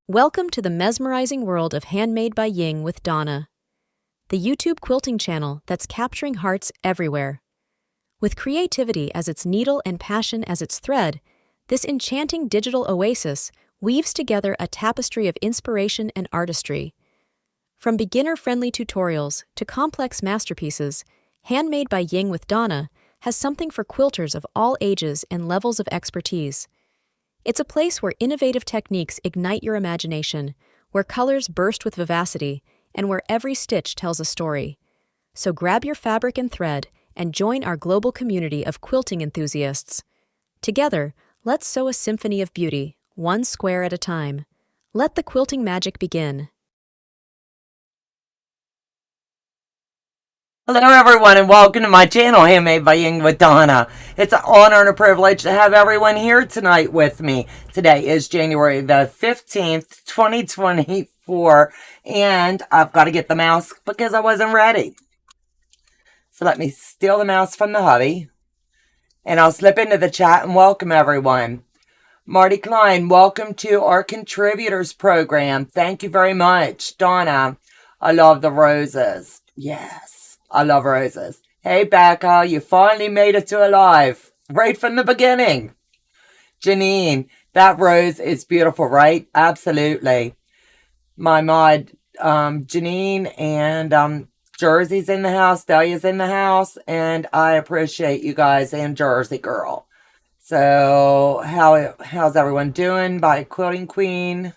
Welcome to the mesmerizing world of Handmade by Ying with Donna, the YouTube quilting channel that's capturing hearts everywhere. With creativity as its needle and passion as its thread, this enchanting digital oasis weaves together a tapestry of inspiration and artistry. From beginner-friendly tutorials to complex masterpieces, Handmade by Ying with Donna has something for quilters of all ages and levels of expertise. It's a place where innovative techniques ignite your imagination, where colors burst with vivacity, and where every stitch tells a story. So grab your fabric and thread and join our global community of quilting enthusiasts. Together, let's sew a symphony of beauty, one square at a time. Let the quilting magic begin. Hello everyone and welcome to my channel, Handmade by Ying with Donna. It's an honor and a privilege to have everyone here tonight with me. Today is January the 15th, 2024, and I've got to get the mouse because I wasn't ready. So let me steal the mouse from the hubby, and I'll slip into the chat and welcome everyone. Marty Klein, welcome to our contributors program. Thank you very much. Donna, I love the roses. Yes. I love roses. Hey, Becca, you finally made it to alive. Right from the beginning. Janine, that rose is beautiful, right? Absolutely. My mod, Janine and Jersey's in the house. Dahlia's in the house. And I appreciate you guys and Jersey Girl. So, how's everyone doing? By Quilting Queen.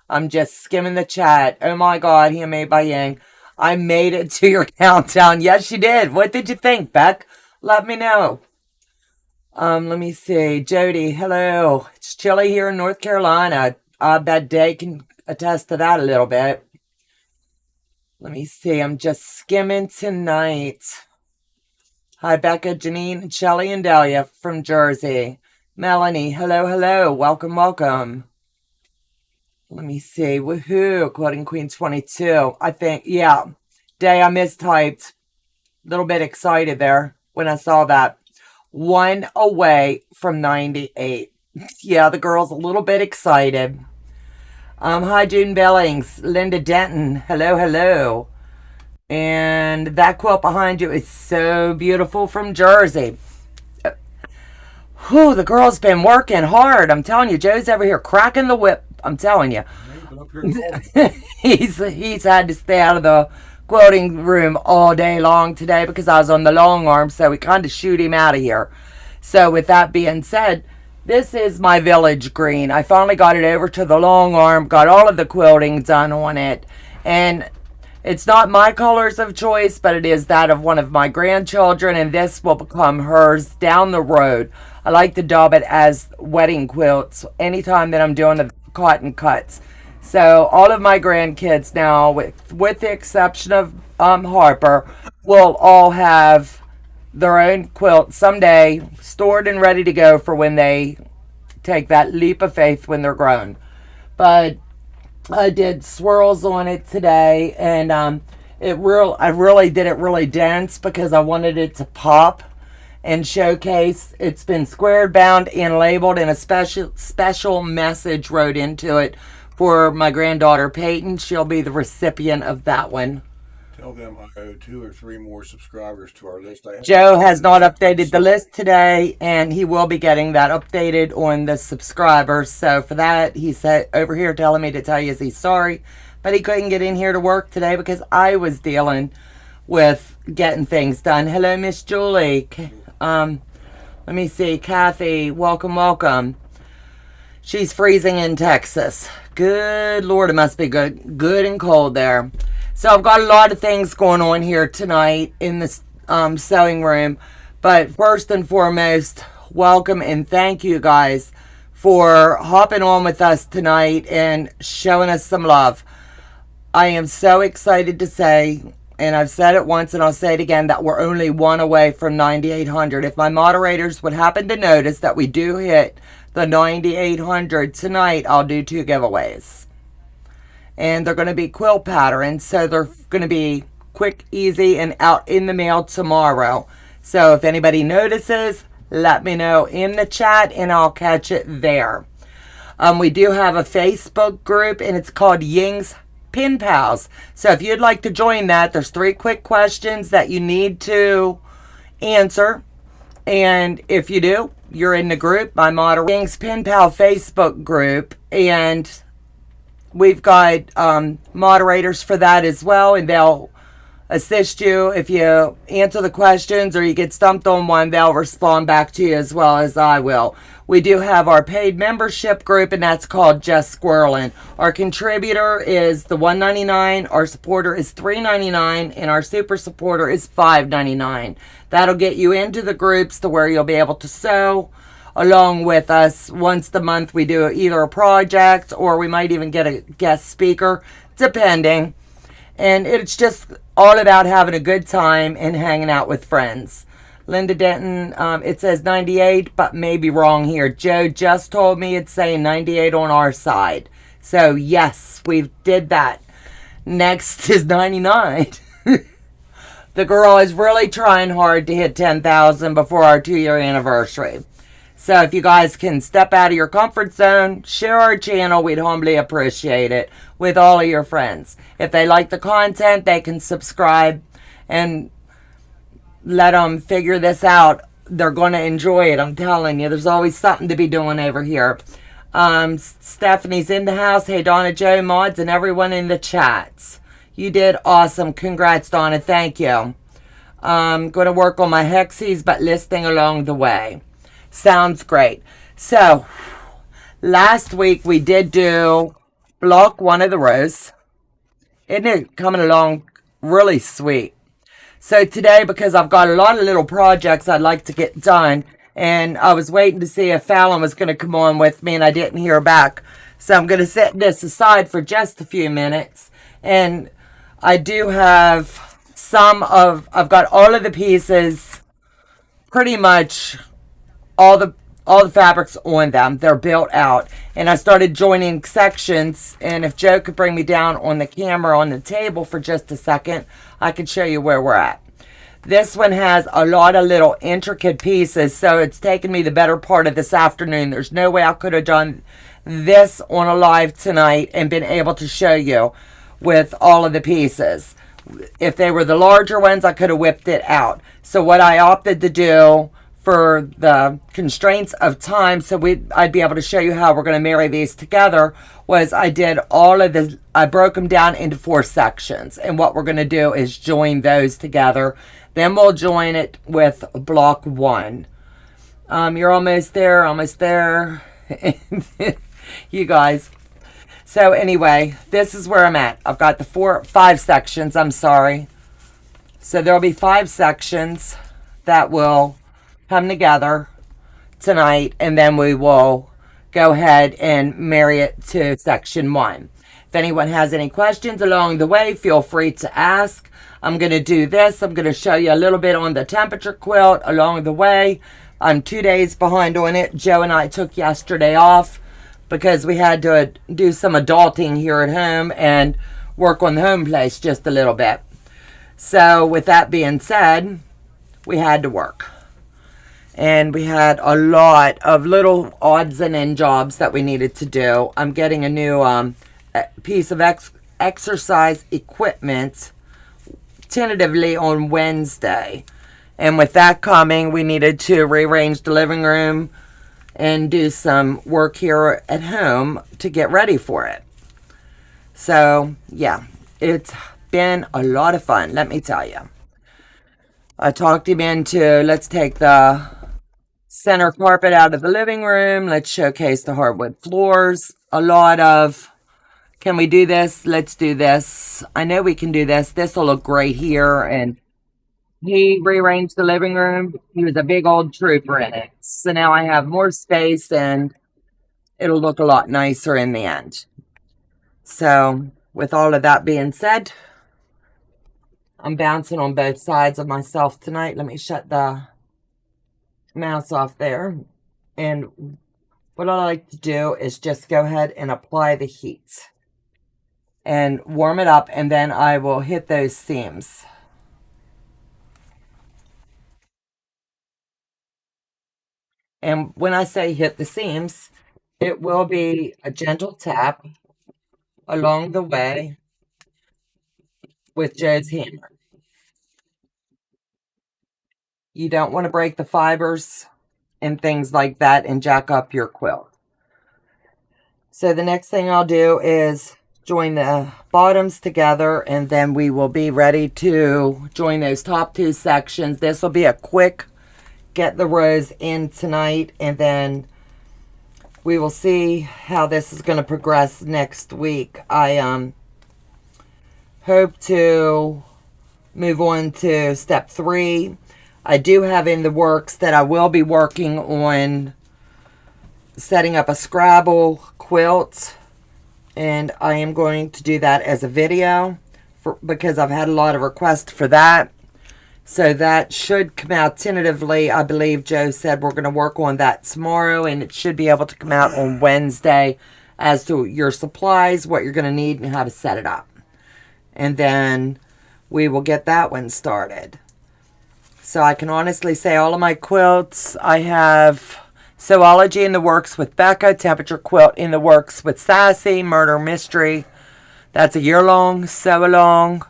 I'm just skimming the chat. Oh my God, Handmade by Ying. I made it to your countdown. Yes, you did. What did you think, Beck? Let me know. Let me see. Jody, hello. It's chilly here in North Carolina. I bet Day can attest to that a little bit. Let me see. I'm just skimming tonight. Hi, Becca, Janine, and Shelly, and Dahlia from Jersey. Melanie, hello, hello. Welcome, welcome. Let me see. Woohoo. Quilting Queen 22. I think, yeah. Day, I mistyped. A little bit excited there when I saw that. One away from 98. Yeah, the girl's a little bit excited. Hi, June Billings. Linda Denton. Hello, hello. And that quilt behind you is so beautiful from Jersey. Whew, the girl's been working hard. I'm telling you, Joe's over here cracking the whip. I'm telling you. he's had to stay out of the quilting room all day long today because I was on the long arm, so we kind of shoot him out of here. So with that being said, this is my village green. I finally got it over to the long arm, got all of the quilting done on it, and it's not my colors of choice, but it is that of one of my grandchildren, and this will become hers down the road. I like to dub it as wedding quilts anytime that I'm doing the cotton cuts. So all of my grandkids now, with the exception of Harper, will all have their own quilt someday stored and ready to go for when they take that leap of faith when they're grown. But I did swirls on it today, and I really did it really dense because I wanted it to pop and showcase. It's been squared, bound, and labeled, and a special message wrote into it for my granddaughter Peyton. She'll be the recipient of that one. Tell them I owe 2 or 3 more subscribers to our list. Joe has not updated the list today, and he will be getting that updated on the subscribers. So for that, he said over here telling me to tell you he's sorry, but he couldn't get in here to work today because I was dealing with getting things done. Hello, Miss Julie. Let me see. Kathy, welcome, welcome. She's freezing in Texas. Good Lord, it must be good and cold there. So I've got a lot of things going on here tonight in this sewing room. But first and foremost, welcome and thank you guys for hopping on with us tonight and showing us some love. I am so excited to say, and I've said it once and I'll say it again, that we're only one away from 9,800. If my moderators would happen to notice that we do hit the 9,800 tonight, I'll do 2 giveaways. And they're going to be quilt patterns, so they're going to be quick, easy, and out in the mail tomorrow. So if anybody notices, let me know in the chat and I'll catch it there. We do have a Facebook group, and it's called Ying's Pen Pals. So if you'd like to join that, there's 3 quick questions that you need to answer. And if you do, you're in the group. My moderator, Ying's Pen Pal Facebook group. And we've got moderators for that as well, and they'll assist you if you answer the questions or you get stumped on one. They'll respond back to you as well as I will. We do have our paid membership group, and that's called Just Squirrelin'. Our contributor is the $1.99, our supporter is $3.99, and our super supporter is $5.99. That'll get you into the groups to where you'll be able to sew along with us. Once a month we do either a project, or we might even get a guest speaker, depending. And it's just all about having a good time and hanging out with friends. Linda Denton, it says 98, but may be wrong here. Joe just told me it's saying 98 on our side. So yes, we did that. Next is 99. The girl is really trying hard to hit 10,000 before our 2-year anniversary. So if you guys can step out of your comfort zone, share our channel, we'd humbly appreciate it with all of your friends. If they like the content, they can subscribe and let them figure this out. They're going to enjoy it, I'm telling you. There's always something to be doing over here. Stephanie's in the house. Hey, Donna, Joe, mods, and everyone in the chats. You did awesome. Congrats, Donna. Thank you. I'm going to work on my hexies, but listing along the way. Sounds great. So, last week we did do block 1 of the rows. Isn't it coming along really sweet? So today, because I've got a lot of little projects I'd like to get done, and I was waiting to see if Fallon was going to come on with me, and I didn't hear back. So I'm going to set this aside for just a few minutes. And I do have I've got all of the pieces, pretty much all the fabrics on them. They're built out, and I started joining sections. And if Joe could bring me down on the camera on the table for just a second, I could show you where we're at. This one has a lot of little intricate pieces, so it's taken me the better part of this afternoon. There's no way I could have done this on a live tonight and been able to show you with all of the pieces. If they were the larger ones, I could have whipped it out. So what I opted to do, for the constraints of time, so I'd be able to show you how we're going to marry these together, was I did all of this. I broke them down into 4 sections, and what we're going to do is join those together. Then we'll join it with block 1. You're almost there, you guys. So anyway, this is where I'm at. I've got the 5 sections, I'm sorry. So there'll be 5 sections that will come together tonight, and then we will go ahead and marry it to section 1. If anyone has any questions along the way, feel free to ask. I'm going to do this. I'm going to show you a little bit on the temperature quilt along the way. I'm 2 days behind on it. Joe and I took yesterday off because we had to do some adulting here at home and work on the home place just a little bit. So with that being said, we had to work. And we had a lot of little odds and end jobs that we needed to do. I'm getting a new piece of exercise equipment tentatively on Wednesday. And with that coming, we needed to rearrange the living room and do some work here at home to get ready for it. So, yeah, it's been a lot of fun, let me tell you. I talked him into, let's take the center carpet out of the living room. Let's showcase the hardwood floors. A lot of, can we do this? Let's do this. I know we can do this. This will look great here. And he rearranged the living room. He was a big old trooper in it. So now I have more space, and it'll look a lot nicer in the end. So with all of that being said, I'm bouncing on both sides of myself tonight. Let me shut the mouse off there. And what I like to do is just go ahead and apply the heat and warm it up, and then I will hit those seams. And when I say hit the seams, It will be a gentle tap along the way with Joe's hammer. You don't want to break the fibers and things like that and jack up your quilt. So the next thing I'll do is join the bottoms together, and then we will be ready to join those top two sections. This will be a quick get the rows in tonight, and then we will see how this is going to progress next week. I hope to move on to step 3. I do have in the works that I will be working on setting up a Scrabble quilt, and I am going to do that as a video because I've had a lot of requests for that. So that should come out tentatively. I believe Joe said we're going to work on that tomorrow, and it should be able to come out on Wednesday as to your supplies, what you're going to need, and how to set it up. And then we will get that one started. So I can honestly say all of my quilts, I have Sewology in the works with Becca, Temperature Quilt in the works with Sassy, Murder Mystery. That's a year-long sew-along.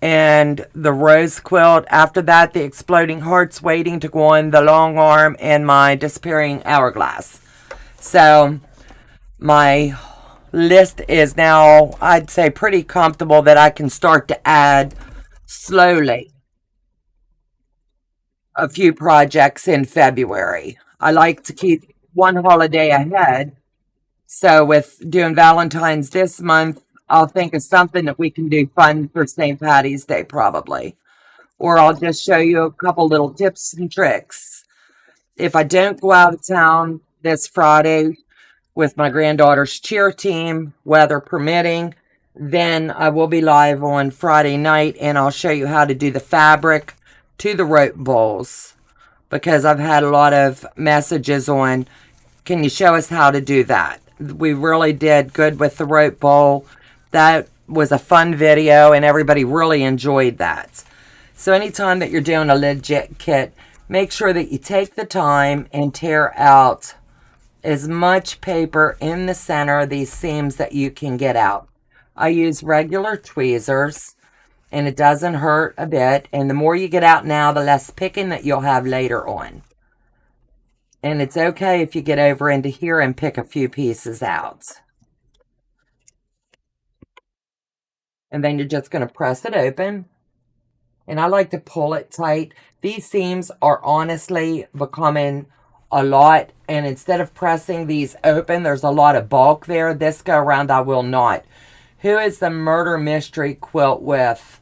And the Rose Quilt. After that, the Exploding Hearts waiting to go on, the Long Arm, and my Disappearing Hourglass. So my list is now, I'd say, pretty comfortable that I can start to add slowly a few projects in February. I like to keep one holiday ahead. So with doing Valentine's this month, I'll think of something that we can do fun for St. Patty's Day probably. Or I'll just show you a couple little tips and tricks. If I don't go out of town this Friday with my granddaughter's cheer team, weather permitting, then I will be live on Friday night, and I'll show you how to do the fabric to the rope bowls, because I've had a lot of messages on, can you show us how to do that? We really did good with the rope bowl. That was a fun video, and everybody really enjoyed that. So anytime that you're doing a legit kit, make sure that you take the time and tear out as much paper in the center of these seams that you can get out. I use regular tweezers, and it doesn't hurt a bit. And the more you get out now, the less picking that you'll have later on. And it's okay if you get over into here and pick a few pieces out. And then you're just going to press it open. And I like to pull it tight. These seams are honestly becoming a lot. And instead of pressing these open, there's a lot of bulk there. This go around, I will not. Who is the Murder Mystery quilt with?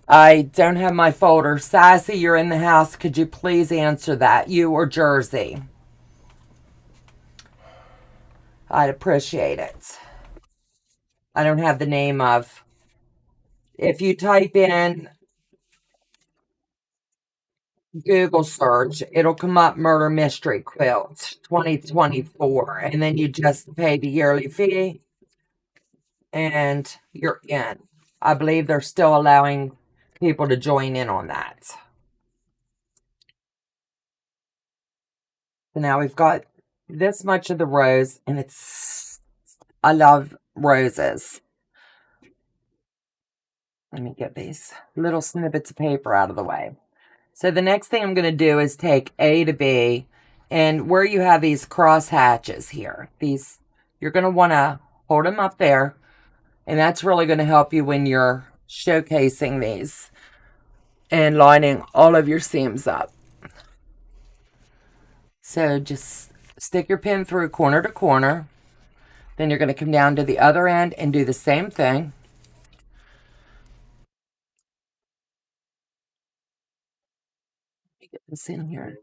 I don't have my folder. Sassy, you're in the house. Could you please answer that? You or Jersey? I'd appreciate it. I don't have the name of. If you type in Google search, it'll come up Murder Mystery Quilt 2024. And then you just pay the yearly fee and you're in. I believe they're still allowing people to join in on that. So now we've got this much of the rose, and I love roses. Let me get these little snippets of paper out of the way. So the next thing I'm going to do is take A to B, and where you have these cross hatches here, you're going to want to hold them up there, and that's really going to help you when you're showcasing these and lining all of your seams up. So just stick your pin through corner to corner. Then you're going to come down to the other end and do the same thing. Let me get this in here.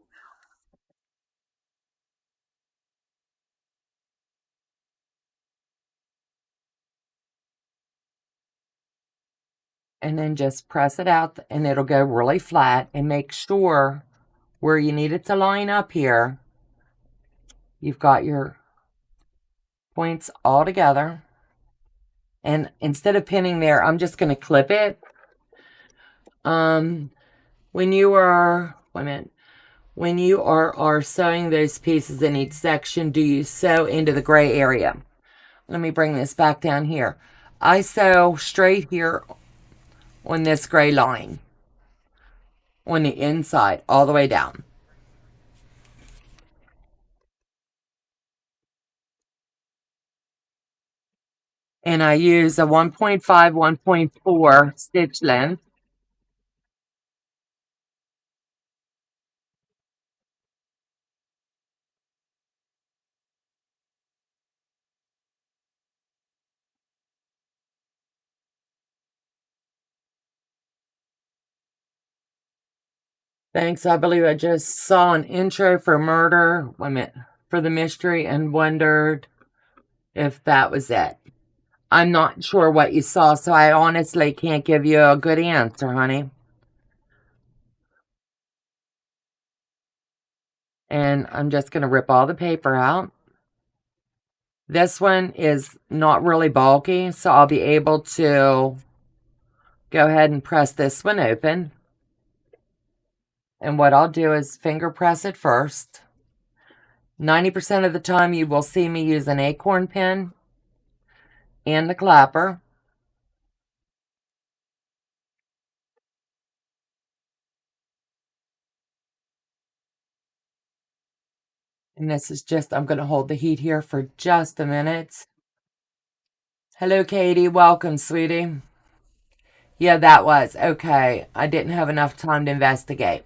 And then just press it out, and it'll go really flat. And make sure where you need it to line up here, you've got your points all together. And instead of pinning there, I'm just going to clip it. When when you are sewing those pieces in each section, do you sew into the gray area? Let me bring this back down here. I sew straight here on this gray line on the inside all the way down. And I use a 1.5, 1.4 stitch length. Thanks. I believe I just saw an intro for murder. Wait a minute. For the mystery and wondered if that was it. I'm not sure what you saw, so I honestly can't give you a good answer, honey. And I'm just going to rip all the paper out. This one is not really bulky, so I'll be able to go ahead and press this one open. And what I'll do is finger press it first. 90% of the time you will see me use an acorn pin and the clapper. And this is just, I'm going to hold the heat here for just a minute. Hello, Katie. Welcome, sweetie. Yeah, that was. Okay. I didn't have enough time to investigate.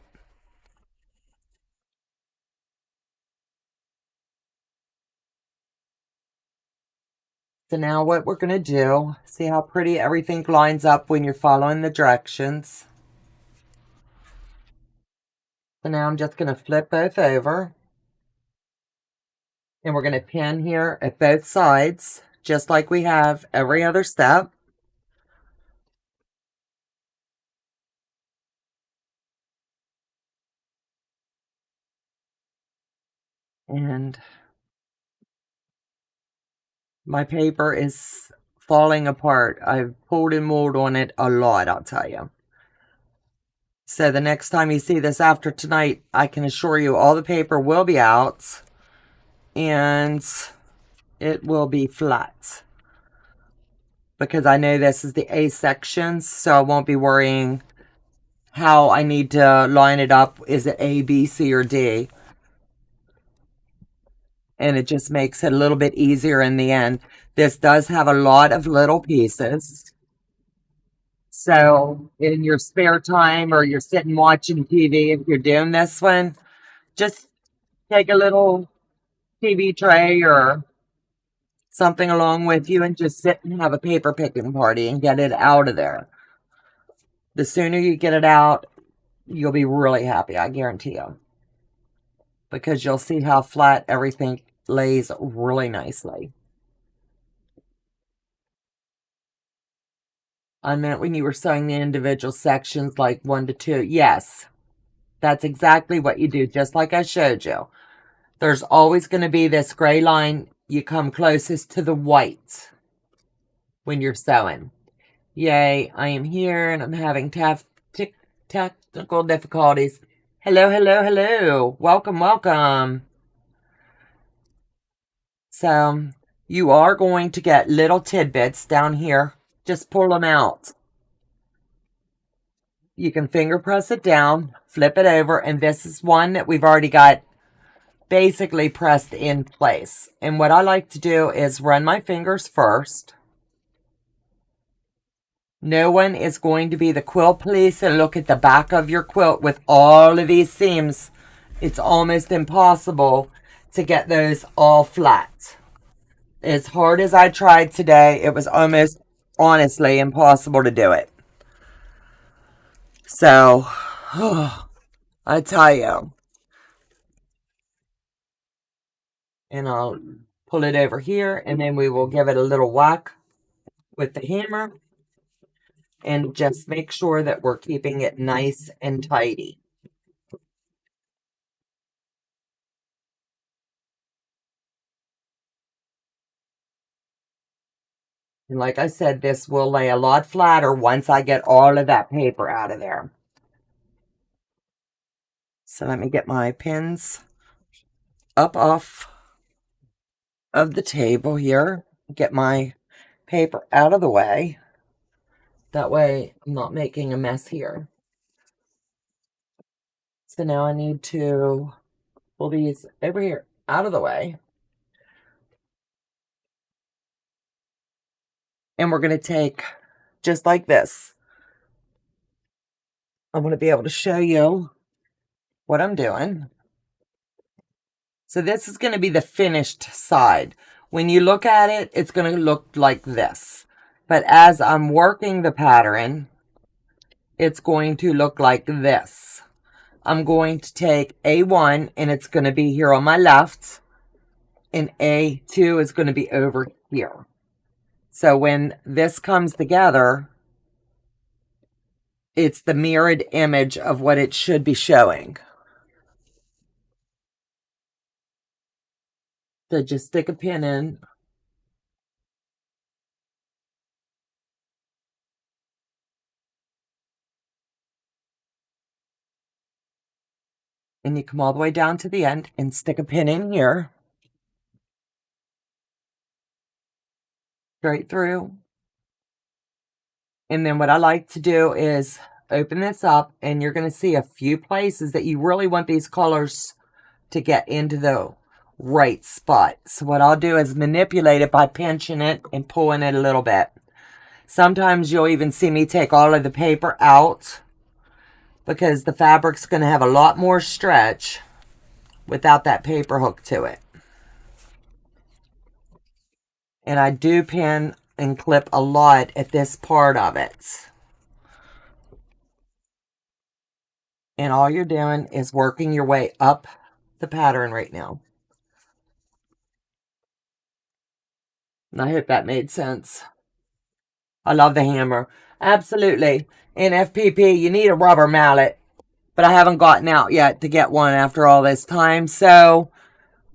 So now what we're going to do, see how pretty everything lines up when you're following the directions. So now I'm just going to flip both over. And we're going to pin here at both sides, just like we have every other step. And my paper is falling apart. I've pulled and moved on it a lot, I'll tell you. So the next time you see this after tonight, I can assure you all the paper will be out and it will be flat. Because I know this is the A sections, so I won't be worrying how I need to line it up. Is it A, B, C, or D? And it just makes it a little bit easier in the end. This does have a lot of little pieces. So in your spare time or you're sitting watching TV, if you're doing this one, just take a little TV tray or something along with you and just sit and have a paper picking party and get it out of there. The sooner you get it out, you'll be really happy, I guarantee you. Because you'll see how flat everything lays really nicely. I meant when you were sewing the individual sections like 1 to 2. Yes, that's exactly what you do, just like I showed you. There's always going to be this gray line. You come closest to the white when you're sewing. Yay, I am here and I'm having technical difficulties. Hello, hello, hello. Welcome, welcome. So you are going to get little tidbits down here. Just pull them out. You can finger press it down, flip it over, and this is one that we've already got basically pressed in place. And what I like to do is run my fingers first. No one is going to be the quilt police and look at the back of your quilt with all of these seams. It's almost impossible to get those all flat. As hard as I tried today, it was almost honestly impossible to do it. So, I tell you. And I'll pull it over here, and then we will give it a little whack with the hammer. And just make sure that we're keeping it nice and tidy. And like I said, this will lay a lot flatter once I get all of that paper out of there. So let me get my pins up off of the table here. Get my paper out of the way. That way I'm not making a mess here. So now I need to pull these over here out of the way. And we're going to take just like this. I'm going to be able to show you what I'm doing. So this is going to be the finished side. When you look at it, it's going to look like this. But as I'm working the pattern, it's going to look like this. I'm going to take A1 and it's going to be here on my left. And A2 is going to be over here. So when this comes together, it's the mirrored image of what it should be showing. So just stick a pin in. And you come all the way down to the end and stick a pin in here. Straight through. And then what I like to do is open this up, and you're going to see a few places that you really want these colors to get into the right spot. So what I'll do is manipulate it by pinching it and pulling it a little bit. Sometimes you'll even see me take all of the paper out because the fabric's going to have a lot more stretch without that paper hook to it. And I do pin and clip a lot at this part of it. And all you're doing is working your way up the pattern right now. And I hope that made sense. I love the hammer. Absolutely. In FPP, you need a rubber mallet. But I haven't gotten out yet to get one after all this time. So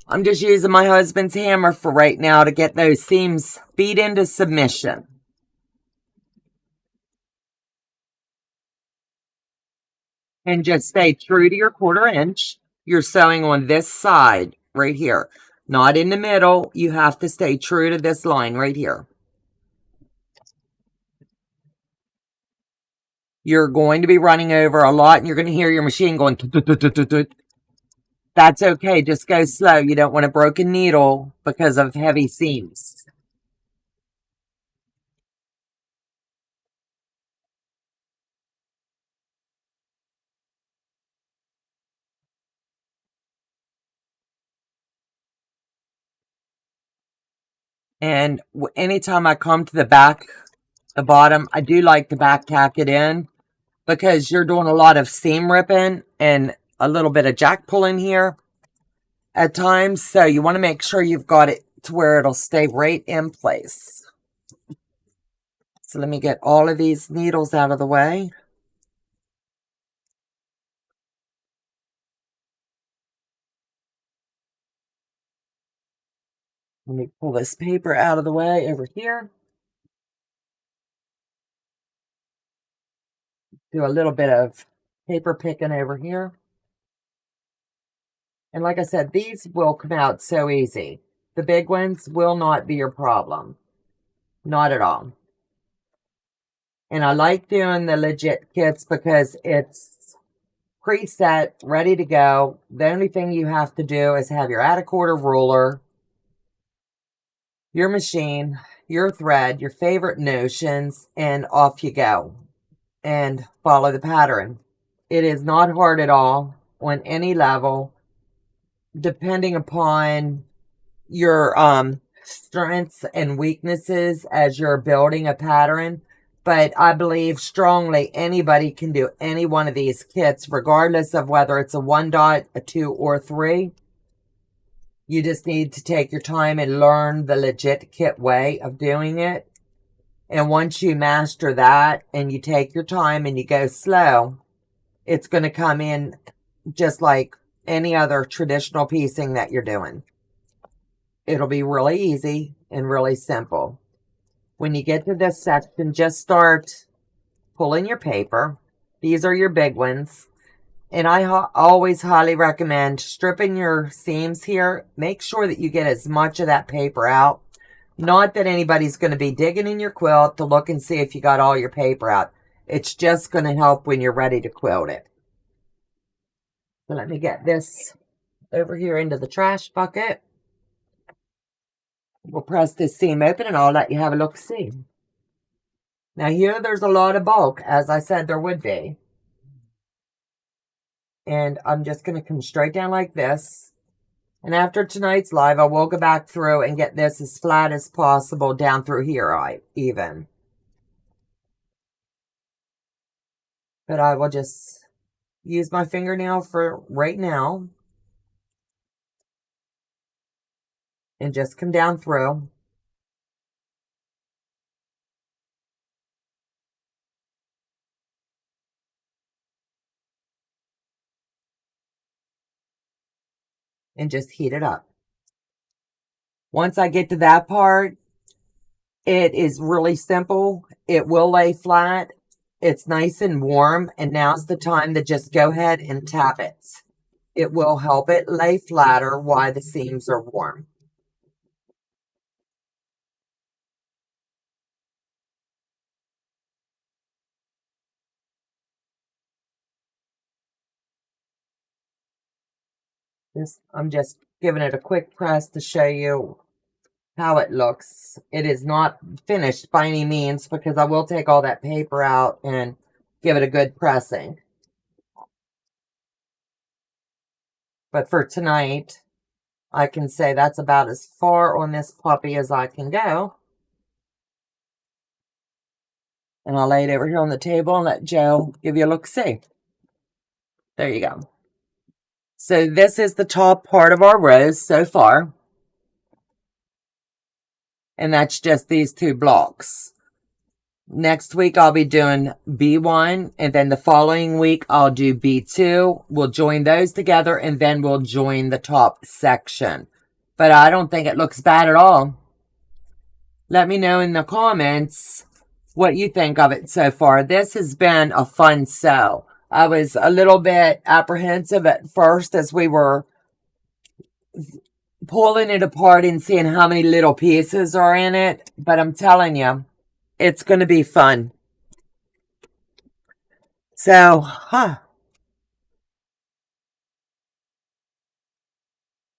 I'm just using my husband's hammer for right now to get those seams beat into submission. And just stay true to your 1/4 inch. You're sewing on this side right here, not in the middle. You have to stay true to this line right here. You're going to be running over a lot, and you're going to hear your machine going. That's okay. Just go slow. You don't want a broken needle because of heavy seams. And anytime I come to the back, the bottom, I do like to back tack it in because you're doing a lot of seam ripping and a little bit of jack pulling here at times. So you want to make sure you've got it to where it'll stay right in place. So let me get all of these needles out of the way. Let me pull this paper out of the way over here. Do a little bit of paper picking over here. And like I said, these will come out so easy. The big ones will not be your problem. Not at all. And I like doing the legit kits because it's preset, ready to go. The only thing you have to do is have your 1/4 ruler, your machine, your thread, your favorite notions, and off you go. And follow the pattern. It is not hard at all on any level, depending upon your strengths and weaknesses as you're building a pattern. But I believe strongly anybody can do any one of these kits, regardless of whether it's a 1 dot, a 2, or 3. You just need to take your time and learn the legit kit way of doing it. And once you master that and you take your time and you go slow, it's going to come in just like any other traditional piecing that you're doing. It'll be really easy and really simple. When you get to this section, just start pulling your paper. These are your big ones. And I always highly recommend stripping your seams here. Make sure that you get as much of that paper out. Not that anybody's going to be digging in your quilt to look and see if you got all your paper out. It's just going to help when you're ready to quilt it. So let me get this over here into the trash bucket. We'll press this seam open and I'll let you have a look-see. Now here there's a lot of bulk, as I said there would be. And I'm just going to come straight down like this. And after tonight's live, I will go back through and get this as flat as possible down through here even. But I will just use my fingernail for right now. And just come down through. And just heat it up. Once I get to that part, it is really simple. It will lay flat. It's nice and warm. And now's the time to just go ahead and tap it. It will help it lay flatter while the seams are warm. I'm just giving it a quick press to show you how it looks. It is not finished by any means because I will take all that paper out and give it a good pressing. But for tonight, I can say that's about as far on this puppy as I can go. And I'll lay it over here on the table and let Joe give you a look-see. There you go. So this is the top part of our rose so far. And that's just these two blocks. Next week, I'll be doing B1. And then the following week, I'll do B2. We'll join those together. And then we'll join the top section. But I don't think it looks bad at all. Let me know in the comments what you think of it so far. This has been a fun sew. I was a little bit apprehensive at first as we were pulling it apart and seeing how many little pieces are in it. But I'm telling you, it's going to be fun. So, let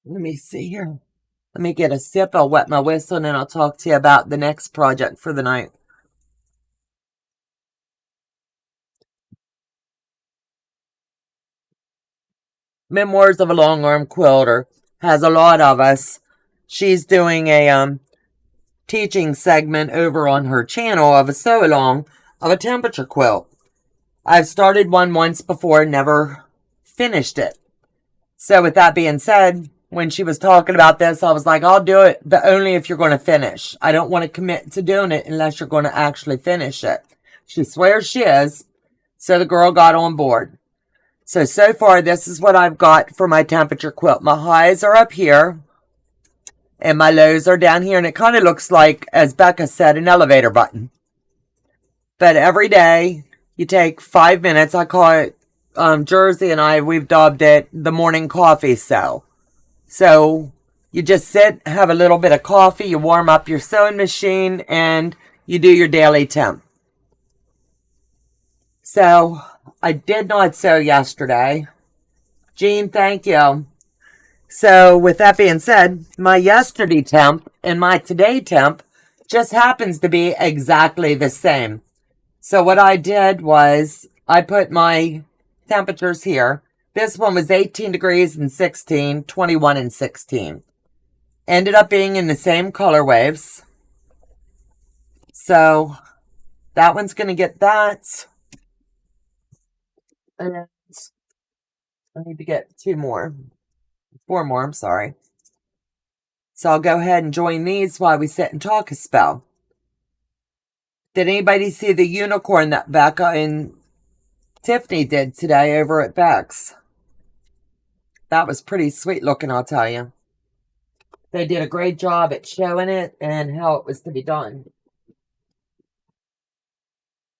me see here. Let me get a sip. I'll wet my whistle and then I'll talk to you about the next project for the night. Memoirs of a Long Arm Quilter has a lot of us. She's doing a teaching segment over on her channel of a sew-along of a temperature quilt. I've started one once before, never finished it. So with that being said, when she was talking about this, I was like, I'll do it, but only if you're going to finish. I don't want to commit to doing it unless you're going to actually finish it. She swears she is. So the girl got on board. So far, this is what I've got for my temperature quilt. My highs are up here. And my lows are down here. And it kind of looks like, as Becca said, an elevator button. But every day, you take 5 minutes. I call it, Jersey and I, we've dubbed it the morning coffee sew. So you just sit, have a little bit of coffee. You warm up your sewing machine. And you do your daily temp. So I did not sew yesterday. Jean, thank you. So with that being said, my yesterday temp and my today temp just happens to be exactly the same. So what I did was I put my temperatures here. This one was 18 degrees and 16, 21 and 16. Ended up being in the same color waves. So that one's going to get that. And I need to get 4 more, I'm sorry. So I'll go ahead and join these while we sit and talk a spell. Did anybody see the unicorn that Becca and Tiffany did today over at Beck's? That was pretty sweet looking, I'll tell you. They did a great job at showing it and how it was to be done.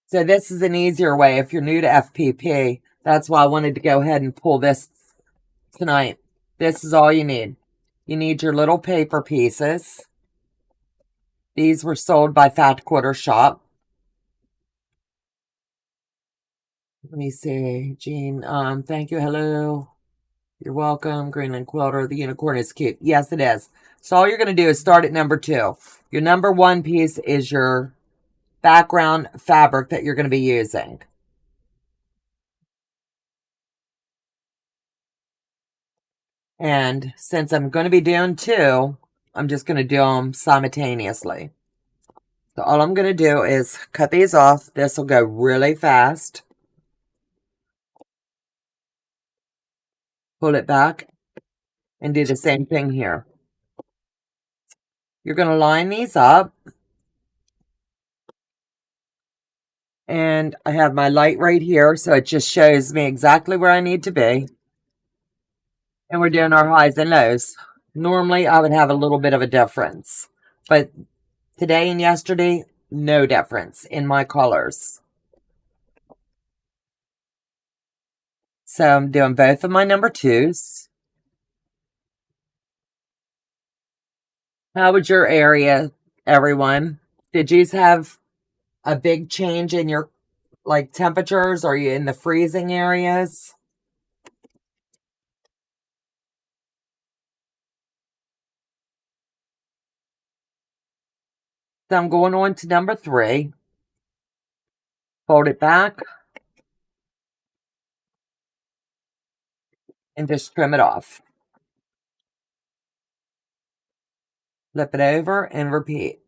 So this is an easier way if you're new to FPP That's why I wanted to go ahead and pull this tonight. This is all you need. You need your little paper pieces. These were sold by Fat Quarter Shop. Let me see. Jean, thank you. Hello. You're welcome. Greenland Quilter. The unicorn is cute. Yes, it is. So all you're going to do is start at number 2. Your number 1 piece is your background fabric that you're going to be using. And since I'm going to be doing 2, I'm just going to do them simultaneously. So all I'm going to do is cut these off. This will go really fast. Pull it back and do the same thing here. You're going to line these up. And I have my light right here, so it just shows me exactly where I need to be. And we're doing our highs and lows. Normally, I would have a little bit of a difference. But today and yesterday, no difference in my colors. So I'm doing both of my number 2s. How was your area, everyone? Did you have a big change in your temperatures? Are you in the freezing areas? So I'm going on to number 3. Fold it back. And just trim it off. Flip it over and repeat.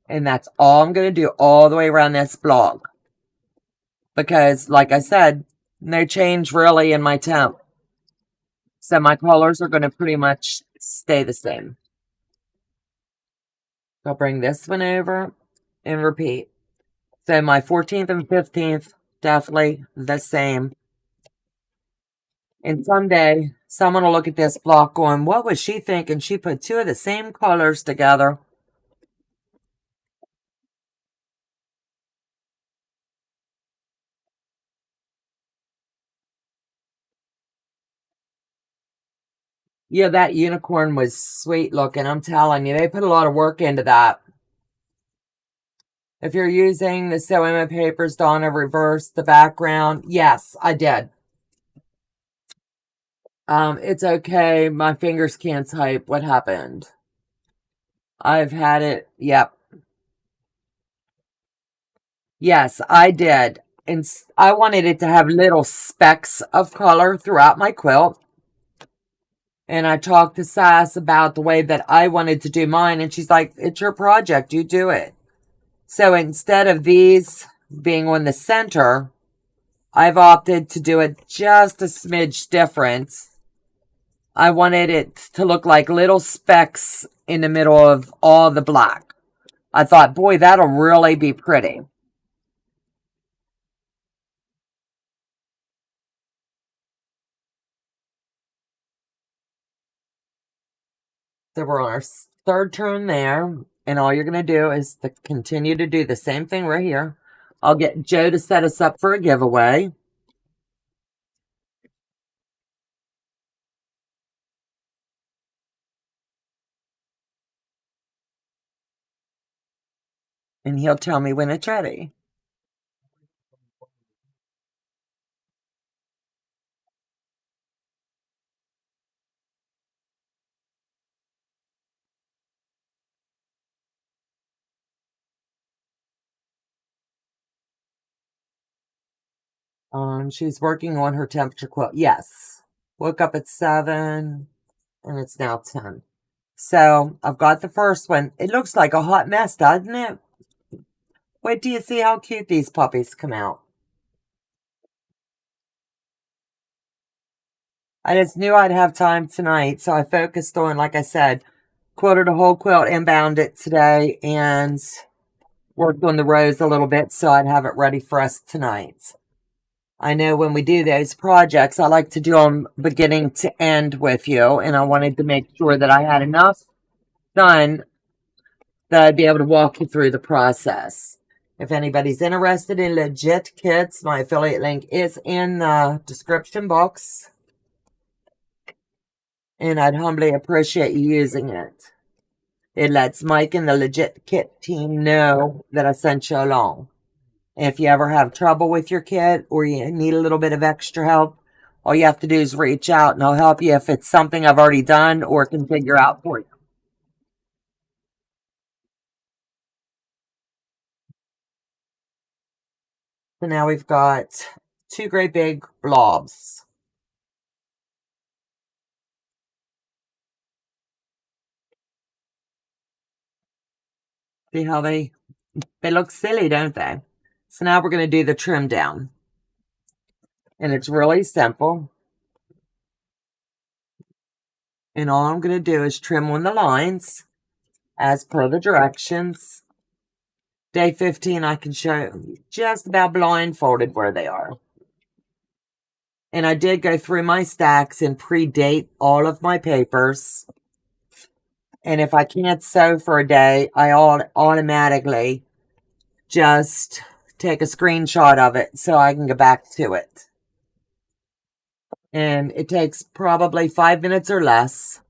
And that's all I'm going to do all the way around this block. Because, like I said, no change really in my temp. So my colors are going to pretty much stay the same. I'll bring this one over and repeat. So my 14th and 15th, definitely the same. And someday, someone will look at this block going, what was she thinking? She put 2 of the same colors together. Yeah, that unicorn was sweet looking. I'm telling you, they put a lot of work into that. If you're using the Sewing Papers, Donna, reverse the background. Yes, I did. It's okay. My fingers can't type. What happened? I've had it. Yep. Yes, I did. And I wanted it to have little specks of color throughout my quilt. And I talked to Sass about the way that I wanted to do mine. And she's like, it's your project. You do it. So instead of these being on the center, I've opted to do it just a smidge different. I wanted it to look like little specks in the middle of all the black. I thought, boy, that'll really be pretty. So we're on our 3rd turn there. And all you're going to do is to continue to do the same thing right here. I'll get Joe to set us up for a giveaway. And he'll tell me when it's ready. She's working on her temperature quilt. Yes. Woke up at 7 and it's now 10. So I've got the first one. It looks like a hot mess, doesn't it? Wait till you see how cute these puppies come out. I just knew I'd have time tonight, so I focused on, like I said, quilted a whole quilt and bound it today and worked on the rows a little bit so I'd have it ready for us tonight. I know when we do those projects, I like to do them beginning to end with you, and I wanted to make sure that I had enough done that I'd be able to walk you through the process. If anybody's interested in legit kits, my affiliate link is in the description box. And I'd humbly appreciate you using it. It lets Mike and the legit kit team know that I sent you along. If you ever have trouble with your kit or you need a little bit of extra help, all you have to do is reach out and I'll help you if it's something I've already done or can figure out for you. So now we've got 2 great big blobs. See how they look silly, don't they? So now we're going to do the trim down. And it's really simple. And all I'm going to do is trim on the lines as per the directions. Day 15, I can show you just about blindfolded where they are. And I did go through my stacks and predate all of my papers. And if I can't sew for a day, I automatically just take a screenshot of it so I can go back to it. And it takes probably 5 minutes or less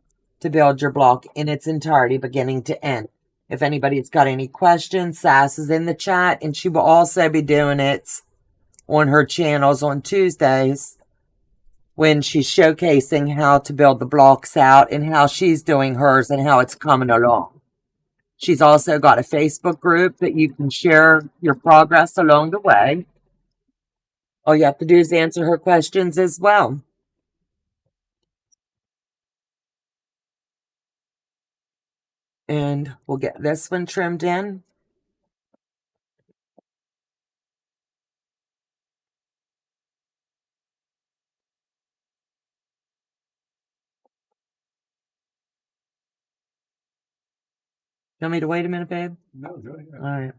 to build your block in its entirety, beginning to end. If anybody's got any questions, Sass is in the chat, and she will also be doing it on her channels on Tuesdays when she's showcasing how to build the blocks out and how she's doing hers and how it's coming along. She's also got a Facebook group that you can share your progress along the way. All you have to do is answer her questions as well. And we'll get this one trimmed in. You want me to wait a minute, babe? No, go ahead. All right.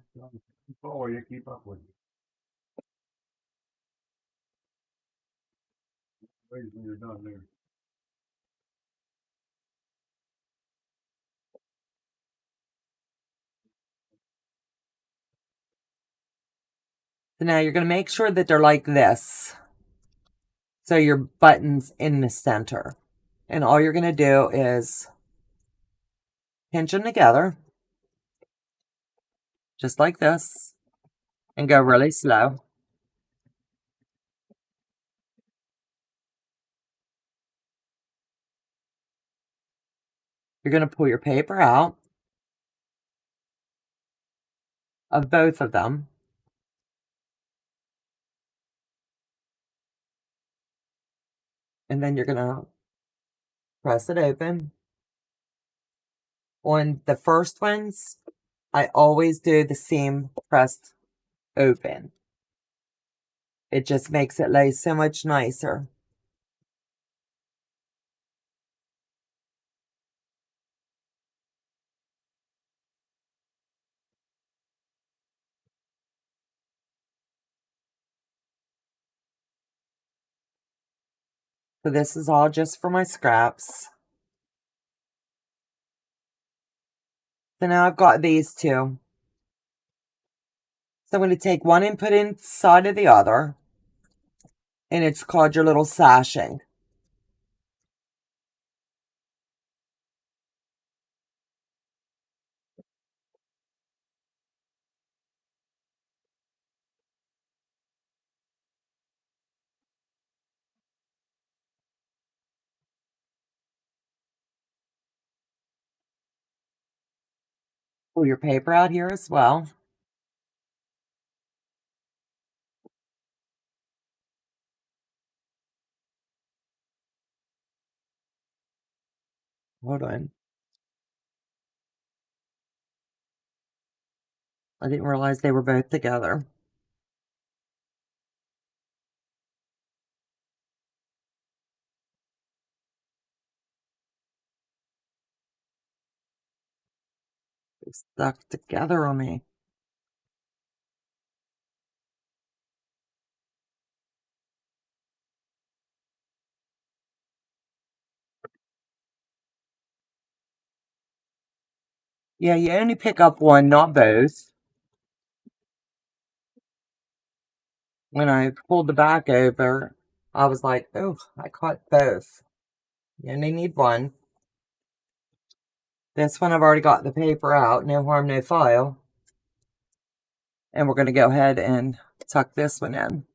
Oh, you keep up with you. Wait when you're done there. So now you're going to make sure that they're like this. So your button's in the center. And all you're going to do is pinch them together. Just like this. And go really slow. You're going to pull your paper out of both of them. And then you're going to press it open. On the first ones, I always do the seam pressed open. It just makes it lay so much nicer. So this is all just for my scraps. So now I've got these two. So I'm going to take one and put inside of the other. And it's called your little sashing. Pull your paper out here as well. Hold on. I didn't realize they were both together. They stuck together on me. Yeah, you only pick up one, not both. when I pulled the back over, I was like, oh, I caught both. You only need one. This one I've already got the paper out, no harm, no foul. And we're going to go ahead and tuck this one in.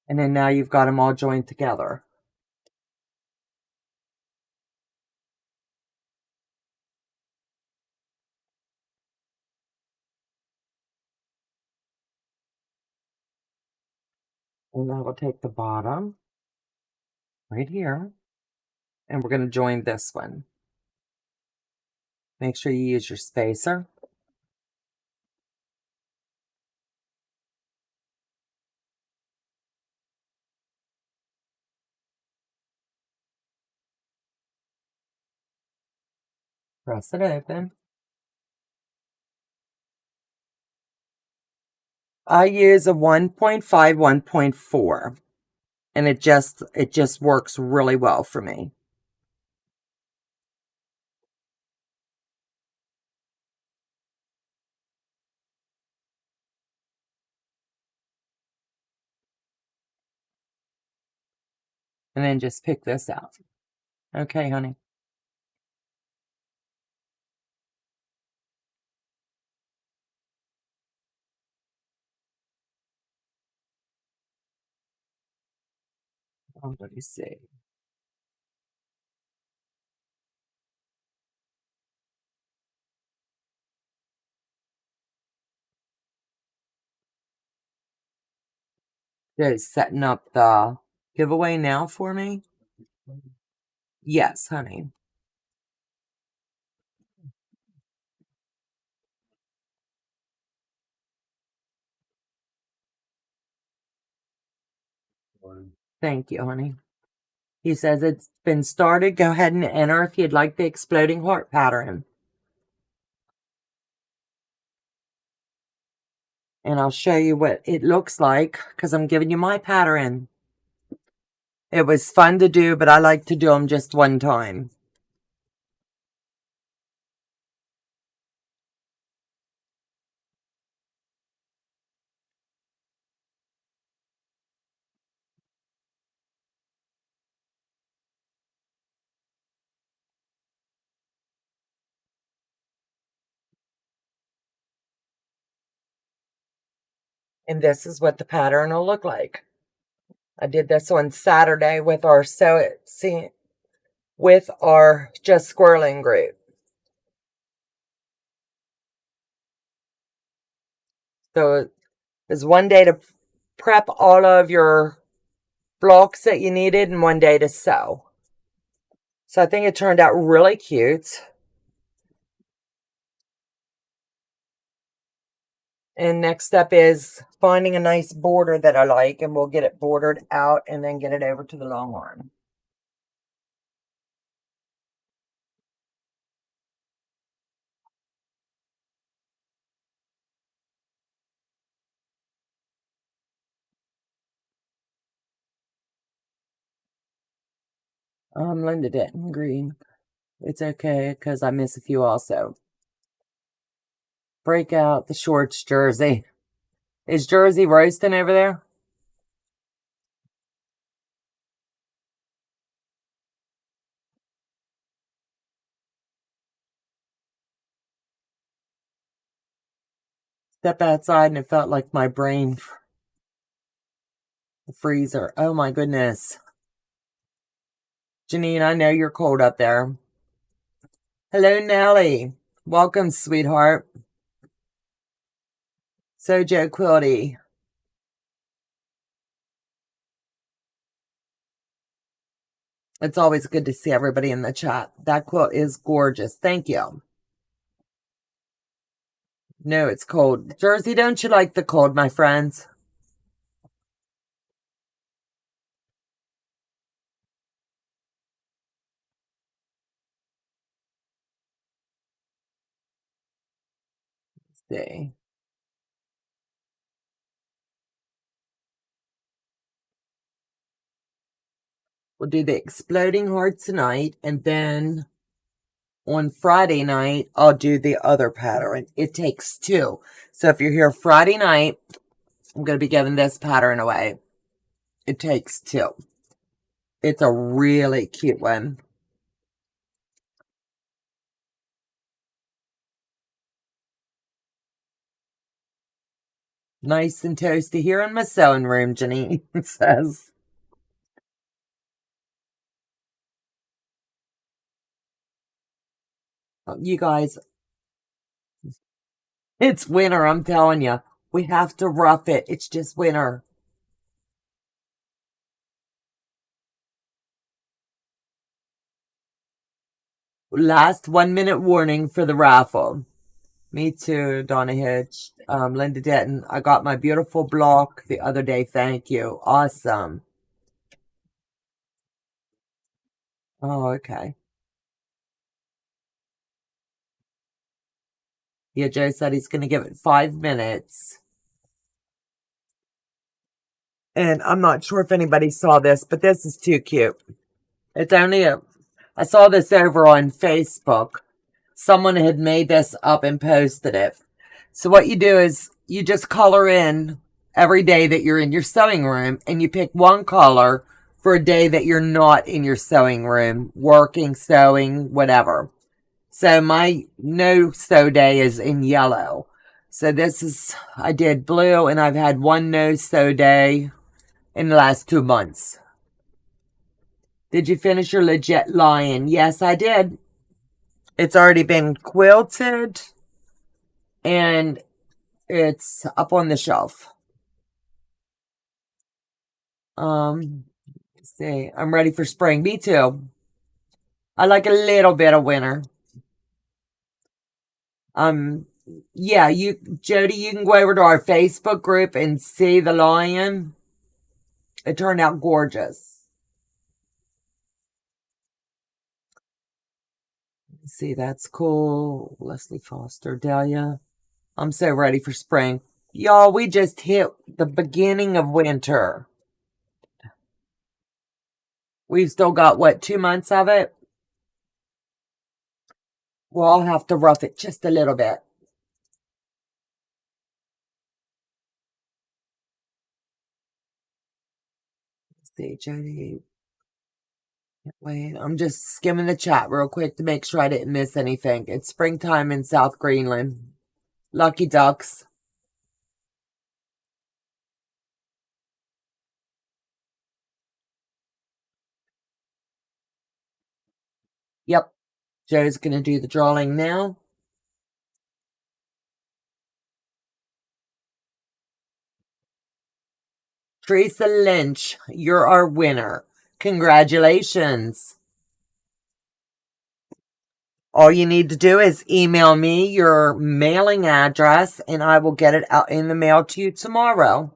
And then now you've got them all joined together. And now we'll take the bottom right here, and we're going to join this one. Make sure you use your spacer. Press it open. I use a 1.5, 1.4, and it just works really well for me. And then just pick this out. Okay, honey. Oh, let me see. Is setting up the giveaway now for me? Yes, honey. Thank you, honey. He says it's been started. Go ahead and enter if you'd like the exploding heart pattern. And I'll show you what it looks like because I'm giving you my pattern. It was fun to do, but I like to do them just one time. And this is what the pattern will look like. I did this on Saturday with our with our Just Squirreling group. So it was one day to prep all of your blocks that you needed and one day to sew. So I think it turned out really cute. And next step is finding a nice border that I like, and we'll get it bordered out and then get it over to the long arm. Linda did in green. It's okay because I miss a few also. Break out the shorts, Jersey. Is Jersey roasting over there? Step outside and it felt like my brain, the freezer. Oh my goodness. Janine, I know you're cold up there. Hello, Nellie. Welcome, sweetheart. Sojo Quilty. It's always good to see everybody in the chat. That quilt is gorgeous. Thank you. No, it's cold. Jersey, don't you like the cold, my friends? Let's see. We'll do the exploding heart tonight, and then on Friday night, I'll do the other pattern. It takes two. So if you're here Friday night, I'm going to be giving this pattern away. It takes two. It's a really cute one. Nice and toasty here in my sewing room, Janine says. You guys, it's winter, I'm telling you. We have to rough it. It's just winter. Last 1 minute warning for the raffle. Me too, Donna Hitch. Linda Denton. I got my beautiful block the other day. Thank you. Awesome. Oh, okay. Yeah, Joe said he's going to give it 5 minutes. And I'm not sure if anybody saw this, but this is too cute. It's only I saw this over on Facebook. Someone had made this up and posted it. So what you do is you just color in every day that you're in your sewing room, and you pick one color for a day that you're not in your sewing room, working, sewing, whatever. So my no sew day is in yellow. So this is, I did blue, and I've had one no sew day in the last 2 months. Did you finish your legit lion? Yes, I did. It's already been quilted, and it's up on the shelf. Let's see. I'm ready for spring. Me too. I like a little bit of winter. Yeah, Jody, you can go over to our Facebook group and see the lion. It turned out gorgeous. See, that's cool. Leslie Foster, Dahlia. I'm so ready for spring. Y'all, we just hit the beginning of winter. We've still got, what, 2 months of it? Well, I'll have to rough it just a little bit. Let's see, Jody. Wait, I'm just skimming the chat real quick to make sure I didn't miss anything. It's springtime in South Greenland. Lucky ducks. Yep. Joe's going to do the drawing now. Teresa Lynch, you're our winner. Congratulations. All you need to do is email me your mailing address, and I will get it out in the mail to you tomorrow.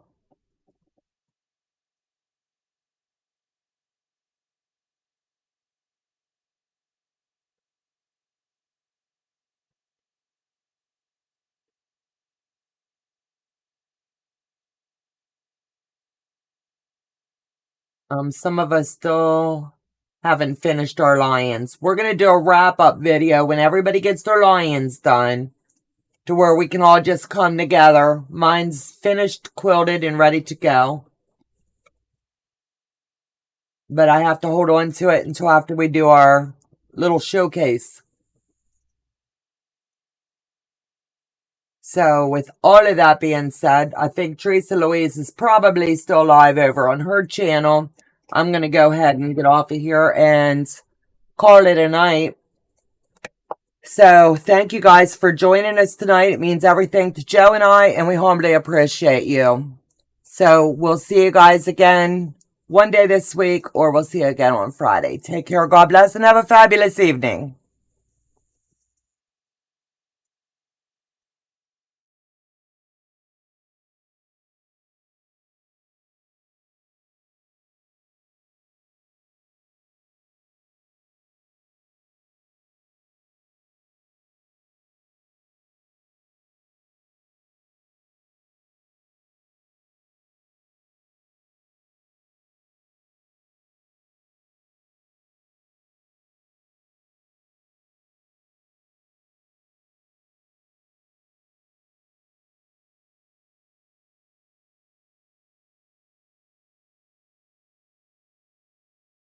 Some of us still haven't finished our lions. We're going to do a wrap-up video when everybody gets their lions done, to where we can all just come together. Mine's finished, quilted, and ready to go. But I have to hold on to it until after we do our little showcase. So with all of that being said, I think Teresa Louise is probably still live over on her channel. I'm going to go ahead and get off of here and call it a night. So thank you guys for joining us tonight. It means everything to Joe and I, and we humbly appreciate you. So we'll see you guys again one day this week, or we'll see you again on Friday. Take care, God bless, and have a fabulous evening.